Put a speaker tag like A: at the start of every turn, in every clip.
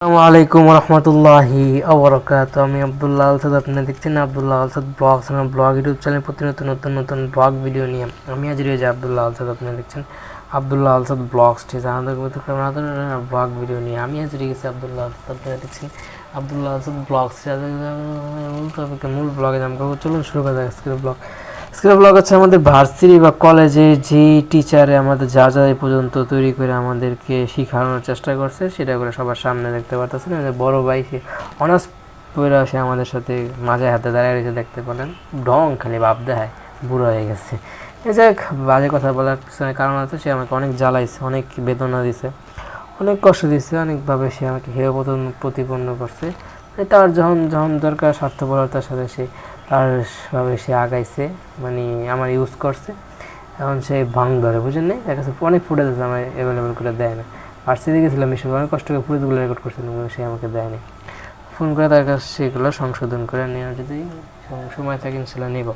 A: আসসালামু আলাইকুম রহমতুল্লাহি আবরাকাতুহু। আমি আব্দুল্লাহ আলসাদ, আপনি দেখছেন আব্দুল্লাহ আলসাদ ব্লগস। আমার ব্লগ ইউটিউব চ্যানেল প্রতি নতুন নতুন ব্লগ ভিডিও নিয়ে আমি আজ রয়েছে আব্দুল্লাহ আলসাদ। আপনি দেখছেন আব্দুল্লাহ আলসাদ ব্লগস, ঠিক আছে, আমাদের ব্লগ ভিডিও নিয়ে আমি আজ রয়ে গেছি আব্দুল্লাহ আলসাদ। আপনারা দেখছেন আব্দুল্লাহ আলসাদ ব্লগস। মূল ব্লগে নাম করবো, চলুন শুরু করা যাক আজকের ব্লগ। আজকের ব্লগ হচ্ছে আমাদের ভার্সিটি বা কলেজে যে টিচারে আমাদের যা যা এই পর্যন্ত তৈরি করে আমাদেরকে শেখানোর চেষ্টা করছে সেটা করে সবার সামনে দেখতে পারতেছেন। বড় ভাই সে অনার্স পড়ে সে আমাদের সাথে মাঝে হাতে দাঁড়িয়ে রয়েছে, দেখতে পেলেন। ঢং খালি ভাব দেখায়, বুড়ো হয়ে গেছে। এ যাক, বাজে কথা বলার পিছনে কারণ আছে, সে আমাকে অনেক জ্বালাইছে, অনেক বেদনা দিছে, অনেক কষ্ট দিচ্ছে, অনেকভাবে সে আমাকে হেয় প্রতিপন্ন করছে। তার যখন যখন দরকার স্বার্থপরতার সাথে সে তারভাবে সে আগাইছে, মানে আমার ইউজ করছে। এখন সে ভাঙ ধরে, বুঝেন নাই, তার কাছে অনেক ফুটেজ আছে, আমার অ্যাভেলেবেল করে দেয় না। ভার্সিটি গেছিলাম, এসব অনেক কষ্ট করে ফুটেজগুলো রেকর্ড করছিলাম, কিন্তু সে আমাকে দেয়নি। ফোন করে তার কাছে সেগুলো সংশোধন করে নেওয়ার যদি সময় থাকে ইনশাল্লাহ নিব।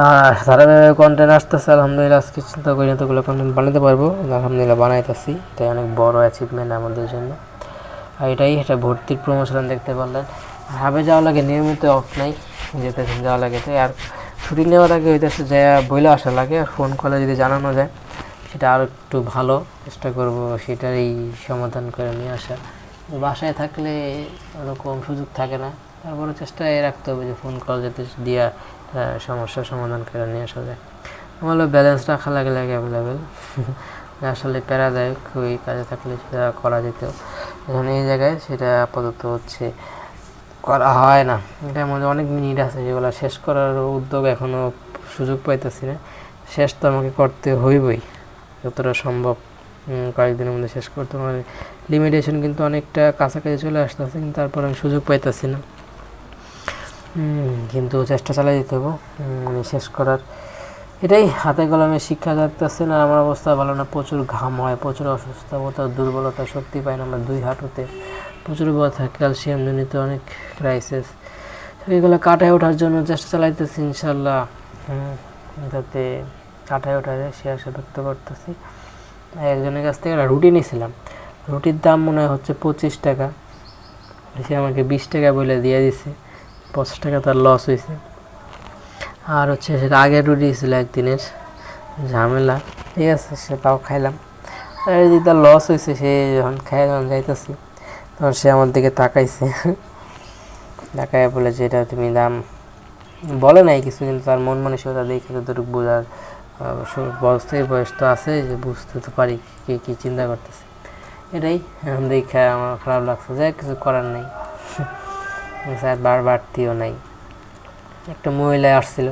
A: আর ধারাবাহিক কন্টেন্ট আসতেছে, আলহামদুলিল্লাহ। আজকে চিন্তা করি না তোগুলো কন্টেন্ট বানাতে পারবো, আলহামদুলিল্লাহ বানাইতেছি। এটাই অনেক বড় অ্যাচিভমেন্ট আমাদের জন্য। আর এটাই এটা ভর্তির প্রমোশন দেখতে পারলেন। হাবে যাওয়া লাগে, নিয়মিত অফ নাই, যেতেছেন যাওয়া লাগে। তাই আর ছুটি নেওয়ার আগে ওইটাতে যায় বইলে আসা লাগে। আর ফোন কলে যদি জানানো যায় সেটা আরও একটু ভালো, চেষ্টা করব সেটারই সমাধান করে নিয়ে আসা। বাসায় থাকলে ওরকম সুযোগ থাকে না, তারপরে চেষ্টায় রাখতে হবে যে ফোন কল যাতে দিয়া সমস্যার সমাধান করে নিয়ে আসা যায়। আমার ব্যালেন্স রাখা লাগে অ্যাভেলেবেল। আসলে প্যারাদায়ক, ওই কাজে থাকলে সেটা করা যেত, এখন এই জায়গায় সেটা আপাতত হচ্ছে করা হয় না। এটার মধ্যে অনেক মিনিট আছে যেগুলো শেষ করার উদ্যোগ এখনও সুযোগ পাইতেছি না। শেষ তো আমাকে করতে হইবই, যতটা সম্ভব কয়েকদিনের মধ্যে শেষ করতে হবে। লিমিটেশন কিন্তু অনেকটা কাছাকাছি চলে আসতেছে, কিন্তু তারপর আমি সুযোগ পাইতেছি না। কিন্তু চেষ্টা চালাই যেতে হবে মানে শেষ করার। এটাই হাতে কলমে শিক্ষা থাকতেছে না। আমার অবস্থা ভালো না, প্রচুর ঘাম হয়, প্রচুর অসুস্থতা, দুর্বলতা, শক্তি পাই না আমার দুই হাঁটুতে, প্রচুর ব্যথা, ক্যালসিয়াম জনিত অনেক ক্রাইসিস। এগুলো কাটায় ওঠার জন্য চেষ্টা চালাইতেছি ইনশাল্লাহ, যাতে কাটায় ওঠা যায় সে আশা ব্যক্ত করতেছি। একজনের কাছ থেকে একটা রুটি নিয়েছিলাম, রুটির দাম মনে হয় হচ্ছে 25 টাকা, সে আমাকে 20 টাকা বলে দিয়ে দিছে। 50 টাকা তার লস হয়েছে। আর হচ্ছে সেটা আগের রুটি ছিল একদিনের, ঝামেলা, ঠিক আছে, সেটাও খাইলাম। আর যদি তার লস হয়েছে, সে যখন খাই যখন যাইতেছি তখন সে আমার দিকে তাকাইছে, তাকায় বলে যে এটা তুমি দাম বলে নাই কিছু, কিন্তু তার মন মানসিকতা দেখে যতটুকু বোঝার বয়স তো আছে, যে বুঝতে তো পারি কে কী চিন্তা করতেছে। এটাই এখন দেখে আমার খারাপ লাগছে, যে কিছু করার নেই। স্যার বাড়তিও নাই। একটা মহিলা আসছিল,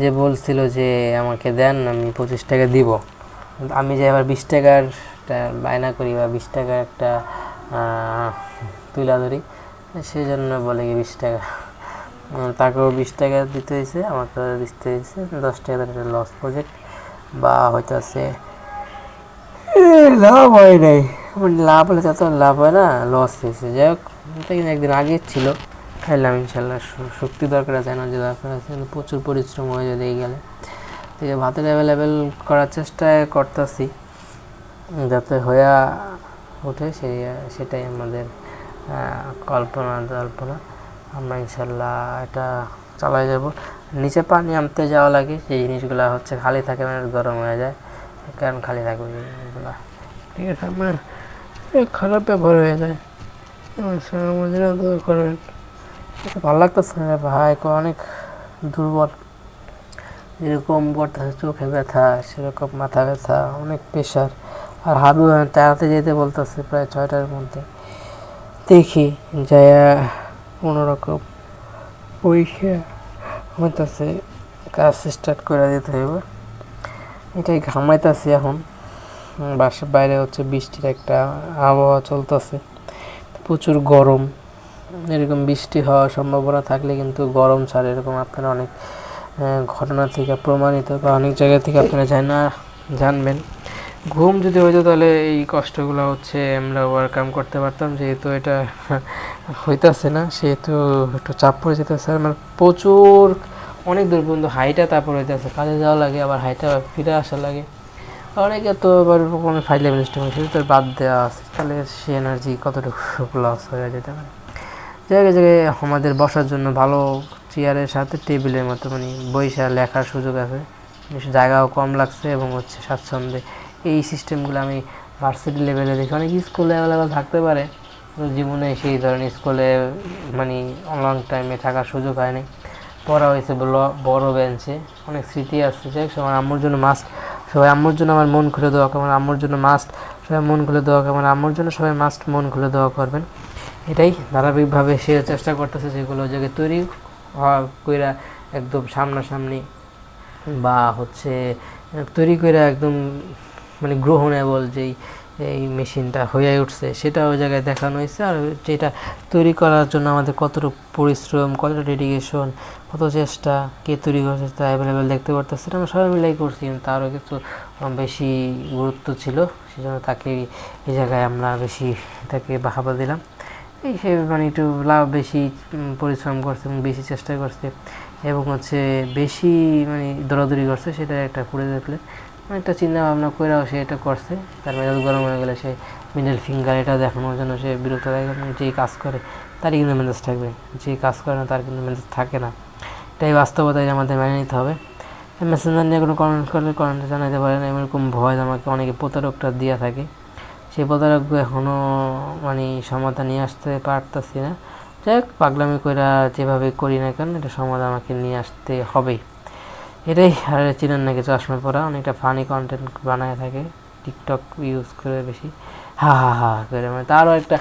A: যে বলছিল যে আমাকে দেন, আমি 25 টাকা দিব। আমি যে আবার 20 টাকার বায়না করি বা 20 টাকার একটা তুলা ধরি, সেই জন্য বলে কি 20 টাকা। তাকেও 20 টাকা দিতে হয়েছে, আমাকে দিতে হয়েছে 10 টাকা। একটা লস প্রজেক্ট বা হইতেছে লাভ হয় নাই, লাভ হলে তত লাভ হয় না, লস হয়েছে। যাই হোক, এটা কিন্তু একদিন আগে ছিল, খাইলাম ইনশাল্লাহ। শক্তি দরকার আছে, এনার্জি দরকার আছে, প্রচুর পরিশ্রম হয়ে যায় এই গেলে। ঠিক আছে, ভাতের অ্যাভেলেবেল করার চেষ্টা করতেছি যাতে হয়ে ওঠে, সেটাই আমাদের কল্পনা। আমরা ইনশাল্লাহ এটা চালাই যাব। নিচে পানি আনতে যাওয়া লাগে, সেই জিনিসগুলো হচ্ছে খালি থাকে, মানে গরম হয়ে যায়, কারণ খালি থাকবে জিনিসগুলো, ঠিক আছে, মানে খারাপ ব্যবহার হয়ে যায়। করবেন, ভালো লাগতেছে না ভাই, অনেক দুর্বল, যেরকম করতেছে চোখে ব্যথা, সেরকম মাথা ব্যথা, অনেক প্রেশার। আর হাবু তাড়াতে যেতে বলতেছে প্রায় 6টার মধ্যে। দেখি যাই কোনোরকম পরীক্ষা হইতেছে, কাজ স্টার্ট করে দিতে হইব। এটাই ঘামাইতেছি এখন। বাসার বাইরে হচ্ছে বৃষ্টির একটা আবহাওয়া চলতেছে, প্রচুর গরম। এরকম বৃষ্টি হওয়ার সম্ভাবনা থাকলে কিন্তু গরম ছাড়ে, এরকম আপনারা অনেক ঘটনা থেকে প্রমাণিত, বা অনেক জায়গা থেকে আপনারা জানবেন। ঘুম যদি হইতো তাহলে এই কষ্টগুলো হচ্ছে আমরা ওভারকাম করতে পারতাম, যেহেতু এটা হইতেছে না, সেহেতু একটু চাপ পড়ে যেতেছে। আমার প্রচুর অনেক দূর পর্যন্ত হাইটা, তারপর হইতেছে কাজে যাওয়া লাগে, আবার হাইটা ফিরে আসা লাগে, অনেকে তো এবার কোনো ফাইল লেভেল সিস্টেম সেটা তো বাদ দেওয়া আছে, তাহলে সে এনার্জি কতটুকু লস হয়ে যেতে পারে। জায়গায় জায়গায় আমাদের বসার জন্য ভালো চেয়ারের সাথে টেবিলের মতো মানে বইসা লেখার সুযোগ আছে, জায়গাও কম লাগছে এবং হচ্ছে স্বাচ্ছন্দ্যে। এই সিস্টেমগুলো আমি ভার্সিটি লেভেলে দেখি, অনেক স্কুলে অ্যাভেলেবেল থাকতে পারে, জীবনে সেই ধরনের স্কুলে মানে লং টাইমে থাকার সুযোগ হয়নি। পড়া হয়েছে বড় বেঞ্চে, অনেক স্মৃতি আসছে। যাই সবার আম্মুর জন্য মাস্ট, সবাই আম্মুর জন্য আমার মন খুলে দোয়া করবেন, আম্মুর জন্য মাস্ট সবাই মন খুলে দোয়া করবেন, আম্মুর জন্য সবাই মাস্ট মন খুলে দোয়া করবেন। এটাই ধারাবাহিকভাবে সে চেষ্টা করতেছে যেগুলো জায়গায় তৈরি কইরা একদম সামনাসামনি বা হচ্ছে তৈরি করে একদম মানে গ্রহণেবল যেই এই মেশিনটা হয়ে উঠছে সেটা ওই জায়গায় দেখানো হয়েছে। আর যেটা তৈরি করার জন্য আমাদের কতটুকু পরিশ্রম, কতটা ডেডিকেশন, কত চেষ্টা, কে তৈরি করছে তা অ্যাভেলেবেল দেখতে পারতেছে। আমরা সবাই মিলেই করছি, কিন্তু তারও কিছু বেশি গুরুত্ব ছিল, সেজন্য তাকে এই জায়গায় আমরা বেশি তাকে বাহাবা দিলাম। এই সে মানে একটু বেশি পরিশ্রম করছে এবং বেশি চেষ্টা করছে এবং হচ্ছে বেশি মানে দৌড়াদৌড়ি করছে, সেটা একটা করে দেখলে একটা চিন্তা ভাবনা করেও সে এটা করছে। তার মেজাজ গরম হয়ে গেলে সে মিডল ফিঙ্গার এটা দেখানোর জন্য সে বিরক্ত থাকে, এবং যেই কাজ করে তারই কিন্তু মেজাজ থাকবে, যেই কাজ করে না তার কিন্তু মেজাজ থাকে না। এটাই বাস্তবতায় আমাদের মেনে নিতে হবে। মেসেঞ্জার নিয়ে কোনো কমেন্ট করলে কমেন্টে জানাতে পারেন। এরকম ভয় আমাকে অনেকে প্রতারকটা দিয়ে থাকে, সেই প্রতারক এখনও মানে সমাধান নিয়ে আসতে পারতেছি না। যাই হোক, পাগলামি করে যেভাবে করি না কেন এটা সমাধান আমাকে নিয়ে আসতে হবেই, এটাই। আর চিনেন নাকি চশমা পরা অনেকটা ফানি কন্টেন্ট বানায় থাকে, টিকটক ইউজ করে বেশি হা হা হা করে, মানে তারও একটা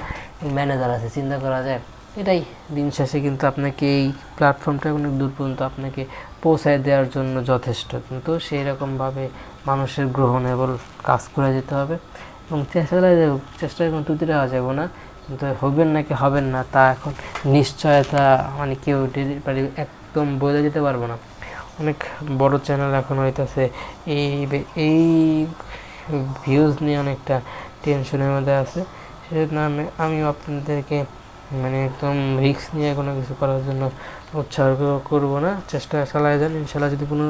A: ম্যানেজার আছে, চিন্তা করা যায়। এটাই দিন শেষে কিন্তু আপনাকে এই প্ল্যাটফর্মটা অনেক দূর পর্যন্ত আপনাকে পৌঁছায় দেওয়ার জন্য যথেষ্ট, কিন্তু সেই রকমভাবে মানুষের গ্রহণেবল কাজ করে যেতে হবে এবং চেষ্টায় কোনো ত্রুটি দেওয়া যাবে না। কিন্তু হবেন নাকি হবেন না তা এখন নিশ্চয়তা মানে কেউ একদম বলে দিতে পারবো না। অনেক বড় চ্যানেল এখন হইতেছে এই এই ভিউজ নিয়ে অনেকটা টেনশনের মধ্যে আছে, সেজন্য আমিও আপনাদেরকে মানে একদম রিস্ক নিয়ে কোনো কিছু করার জন্য উৎসাহ করবো না। চেষ্টা চালায় যান, ইনশাল্লাহ যদি কোনো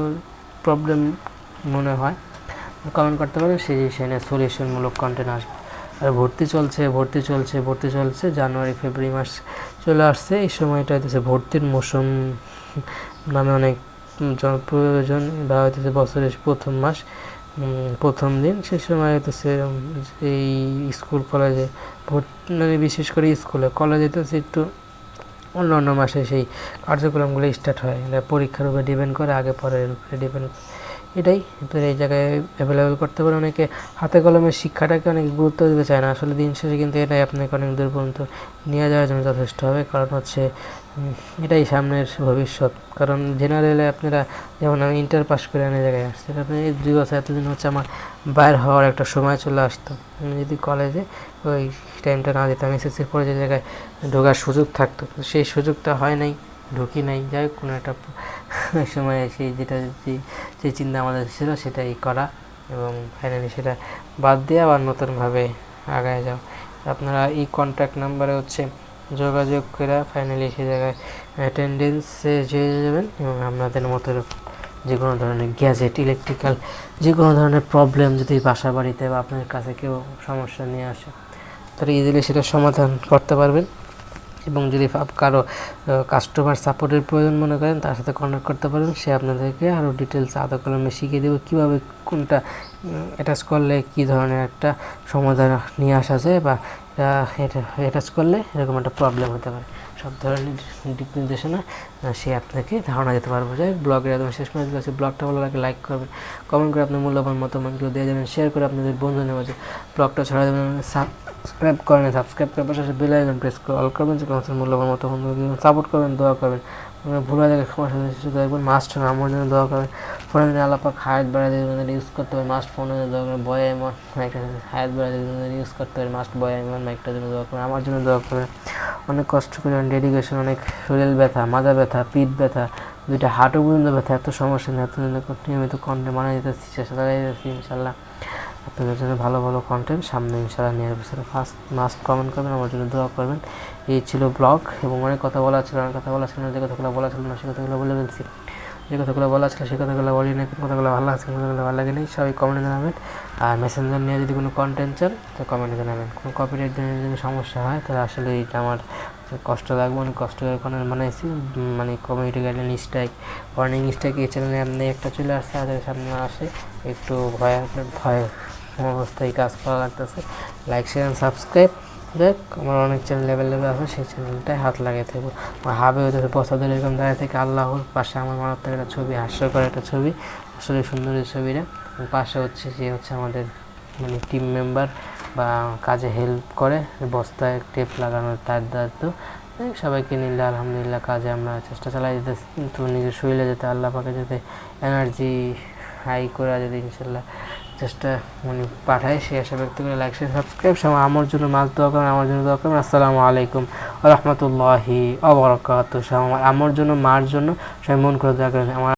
A: প্রবলেম মনে হয় কমেন্ট করতে পারেন, সেই জিনিস সলিউশনমূলক কন্টেন্ট আসবে। আর ভর্তি চলছে জানুয়ারি ফেব্রুয়ারি মাস চলে আসছে, এই সময়টা হইতেছে ভর্তির মৌসুম নামে অনেক প্রয়োজন, বা হইতেছে বছরের প্রথম মাস, প্রথম দিন। সে সময় হইতেছে এই স্কুল কলেজে মানে বিশেষ করে স্কুলে, কলেজে তো একটু অন্য অন্য মাসে সেই কার্যক্রমগুলো স্টার্ট হয়, পরীক্ষার উপরে ডিপেন্ড করে, আগে পরের উপরে ডিপেন্ড। এটাই তো এই জায়গায় অ্যাভেলেবেল করতে পারে। অনেকে হাতে কলমের শিক্ষাটাকে অনেক গুরুত্ব দিতে চায় না, আসলে দিন শেষে কিন্তু এটাই আপনাকে অনেক দূর পর্যন্ত নিয়ে যাওয়ার জন্য যথেষ্ট হবে। কারণ হচ্ছে এটাই সামনের ভবিষ্যৎ। কারণ জেনারেলে আপনারা যেমন আমি ইন্টার পাস করে অনেক জায়গায় আসছি, আপনি এই 2 বছর এতদিন হচ্ছে আমার বাইর হওয়ার একটা সময় চলে আসতো। আমি যদি কলেজে ওই টাইমটা না দিতাম, এসএসসির পরে যে জায়গায় ঢোকার সুযোগ থাকতো, সেই সুযোগটা হয় নাই, ঢুকি নাই। যাই হোক, কোনো একটা সময় সেই যেটা যে চিন্তা আমাদের ছিল সেটাই করা এবং ফাইনালি সেটা বাদ দিয়ে আবার নতুনভাবে আগায় যাও। আপনারা এই কন্ট্যাক্ট নাম্বারে হচ্ছে যোগাযোগ করে ফাইনালি সে জায়গায় অ্যাটেন্ডেন্সে যেয়ে যাবেন এবং আপনাদের মতো যে কোনো ধরনের গ্যাজেট, ইলেকট্রিক্যাল যে কোনো ধরনের প্রবলেম যদি বাসা বাড়িতে বা আপনার কাছে কেউ সমস্যা নিয়ে আসে, তাহলে ইজিলি সেটা সমাধান করতে পারবেন। এবং যদি কারো কাস্টমার সাপোর্টের প্রয়োজন মনে করেন, তার সাথে কন্ট্যাক্ট করতে পারেন, সে আপনাদেরকে আরও ডিটেলস আদা কলমে শিখিয়ে দেবে কীভাবে কোনটা অ্যাটাচ করলে কী ধরনের একটা সমাধান নিয়ে আসা যায়, বা এটা অ্যাটাচ করলে এরকম একটা প্রবলেম হতে পারে। সব ধরনের দিক নির্দেশনা সে আপনাকে ধারণা দিতে পারবো। যাই ব্লগের একদম শেষ পর্যন্ত আছে। ব্লগটা ভালো লাগে লাইক করবেন, কমেন্ট করে আপনার মূল্যবান মতামতগুলো দিয়ে যাবেন, শেয়ার করে আপনাদের বন্ধুদের মাঝে ব্লগটা ছড়া দেবেন, সাবস্ক্রাইব করেন, সাবস্ক্রাইব করার পাশে বেল আইকন প্রেস করে অল করবেন, যে কোনো মূল্যবান মতামত সাপোর্ট করবেন, দোয়া করবেন। ভুল হয়ে গেলে সমস্যা শুধু একবার মাস্ট আমার জন্য দোয়া করবেন। ফোনের জন্য আলাপাক হায়াত বাড়ায় দেবেন, ইউজ করতে হবে মাস্ট। ফোনের জন্য দোয়া করবেন, বয় এমন মাইকটা হায়াত বাড়ায় দেবেন, ইউজ করতে হবে মাস্ট। বয় এমন মাইকটার জন্য দোয়া করবেন, আমার জন্য দোয়া করবেন। অনেক কষ্ট করে ডেডিকেশন, অনেক শরীর ব্যথা, মাজা ব্যথা, পিঠ ব্যথা, দুইটা হাঁটু পর্যন্ত ব্যথা, এত সমস্যা নেই, এত নিয়মিত কন্টেন্ট বানিয়ে দিতেছি, চেষ্টা চালিয়ে যাচ্ছি। ইনশাল্লাহ আপনাদের জন্য ভালো ভালো কন্টেন্ট সামনে ইনশাল্লাহ নিয়ে আসবে। ফার্স্ট মাস্ট কমেন্ট করবেন, আমার জন্য দোয়া করবেন। এই ছিল ব্লগ, এবং অনেক কথা বলা ছিল, অনেক কথা বলা ছিল না, যে কথাগুলো বলা ছিল না সে কথাগুলো বলে ফেলছি। যে কথাগুলো বলা ছিল সেই কথাগুলো বলি না, কোন কথাগুলো ভালো লাগছে কোন কথাগুলো ভালো লাগে নি সবাই কমেন্টে জানাবেন। আর মেসেঞ্জার নিয়ে যদি কোনো কন্টেন্ট চান তো কমেন্টে জানাবেন। কোনো কপিরাইট যদি সমস্যা হয় তাহলে আসলে এটা আমার কষ্ট লাগবে, অনেক কষ্ট করে কোনো বানাইছি, মানে community guideline strike warning strike এই চ্যানেলে আপনি একটা চলে আসছে, আজকে সামনে আসে একটু ভয় অবস্থায় কাজ করা লাগতেছে। লাইক শেয়ার সাবস্ক্রাইব দেখ, আমার অনেক চ্যানেল লেভেল আছে, সেই চ্যানেলটায় হাত লাগিয়ে থাকবো। আমার হাবে ওদের বছরদের এরকম দাঁড়িয়ে থেকে আল্লাহর পাশে আমার মারাত্মক একটা ছবি, হাস্যকর একটা ছবি, আসলে সুন্দর এই ছবিটা। পাশে হচ্ছে যে হচ্ছে আমাদের মানে টিম মেম্বার বা কাজে হেল্প করে, বস্তায় টেপ লাগানোর তার দায়িত্ব। সবাইকে নিলে আলহামদুলিল্লাহ কাজে আমরা চেষ্টা চালাই যেতেছি, কিন্তু নিজের শরীরে যাতে আল্লাহ পাকে যাতে এনার্জি হাই করে যদি ইনশাল্লাহ চেষ্টা মানে পাঠায়, সে আশা ব্যক্ত করে লাইক শেয়ার সাবস্ক্রাইব সবাই আমার জন্য মাছ দোয়া করেন, আমার জন্য দোয়া করেন। আসসালামু আলাইকুম ওয়া রাহমাতুল্লাহি ওয়া বারাকাতুহু। আমার জন্য মার জন্য সবাই মন করে দোয়া করেন। আমার